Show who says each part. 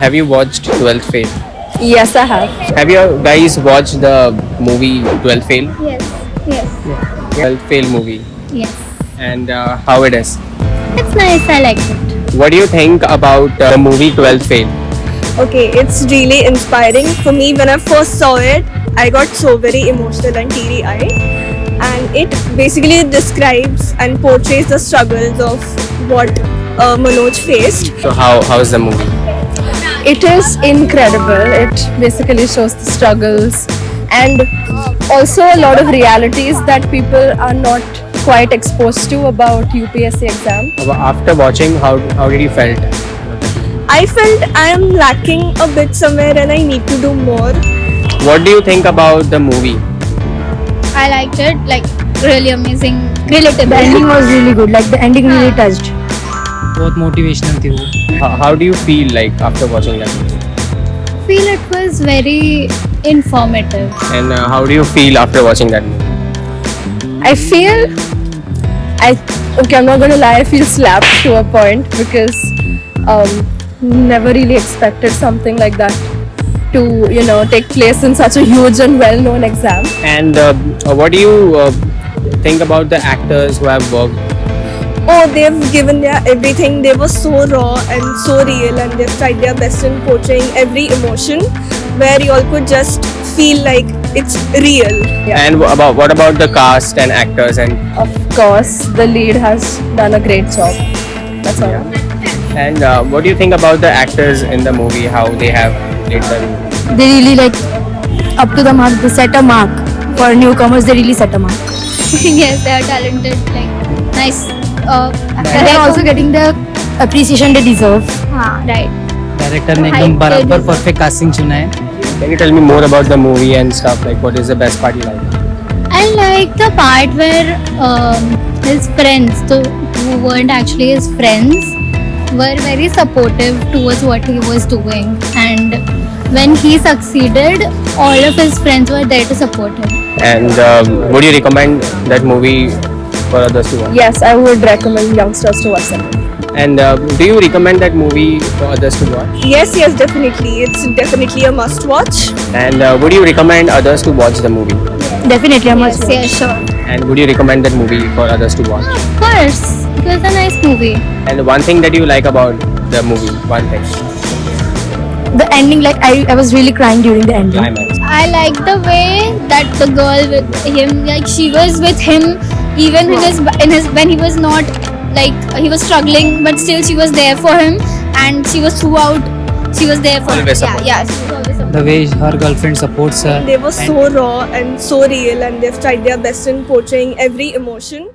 Speaker 1: Have you watched 12th Fail?
Speaker 2: Yes, I have.
Speaker 1: Have you guys watched the movie 12th Fail?
Speaker 3: Yes, yes,
Speaker 1: 12th Fail movie.
Speaker 3: yes.
Speaker 1: And how it is?
Speaker 3: It's nice, I like it.
Speaker 1: What do you think about the movie 12th Fail?
Speaker 2: Okay, it's really inspiring. For me, when I first saw it, I got so very emotional and teary-eyed. And it basically describes and portrays the struggles of what Manoj faced.
Speaker 1: So how is the movie?
Speaker 2: It is incredible. It basically shows the struggles and also a lot of realities that people are not quite exposed to about UPSC exam.
Speaker 1: After watching, how did you felt?
Speaker 2: I felt I am lacking a bit somewhere and I need to do more.
Speaker 1: What do you think about the movie?
Speaker 3: I liked it, like really amazing, relatable.
Speaker 4: The ending was really good. Like the ending really touched.
Speaker 5: बहुत motivational थी वो.
Speaker 1: How do you feel like after watching that movie?
Speaker 3: Feel it was very informative.
Speaker 1: And how do you feel after watching that movie?
Speaker 2: I feel I'm not gonna lie, I feel slapped to a point because never really expected something like that to take place in such a huge and well-known exam.
Speaker 1: And what do you think about the actors who have worked?
Speaker 2: Oh, they've given their everything. They were so raw and so real, and they've tried their best in portraying every emotion, where you all could just feel like it's real. Yeah.
Speaker 1: And what about the cast and actors? And
Speaker 2: Of course, the lead has done a great job. That's all.
Speaker 1: what do you think about the actors in the movie? How they have played the
Speaker 4: They really like up to the mark. They set a mark for newcomers. They really set a mark.
Speaker 3: Yes, they are talented, like nice.
Speaker 4: And they're also getting the appreciation they deserve.
Speaker 3: हाँ, right.
Speaker 5: Director ने एकदम बराबर perfect casting चुना है.
Speaker 1: Can you tell me more about the movie and stuff? Like, what is the best part you like?
Speaker 3: I like the part where his friends, who weren't actually his friends, were very supportive towards what he was doing. And when he succeeded, all of his friends were there to support him.
Speaker 1: And would you recommend that movie for others to watch?
Speaker 2: Yes, I would recommend youngsters to watch it.
Speaker 1: And do you recommend that movie for others to watch?
Speaker 2: Yes, definitely. It's definitely a must watch.
Speaker 1: And would you recommend others to watch the movie?
Speaker 4: Definitely, I must.
Speaker 3: Yes, yeah, sure.
Speaker 1: And would you recommend that movie for others to watch?
Speaker 3: Of course, it was a nice movie.
Speaker 1: And one thing that you like about the movie, one thing.
Speaker 4: The ending, like I was really crying during the ending.
Speaker 1: Climax.
Speaker 3: I like the way that the girl with him, like she was with him even in his when he was not, like he was struggling, but still she was there for him, and she was throughout. She was there for
Speaker 1: Always
Speaker 3: him.
Speaker 1: support.
Speaker 3: Yeah, she was always support.
Speaker 5: The way her girlfriend supports her.
Speaker 2: They were so raw and so real, and they've tried their best in portraying every emotion.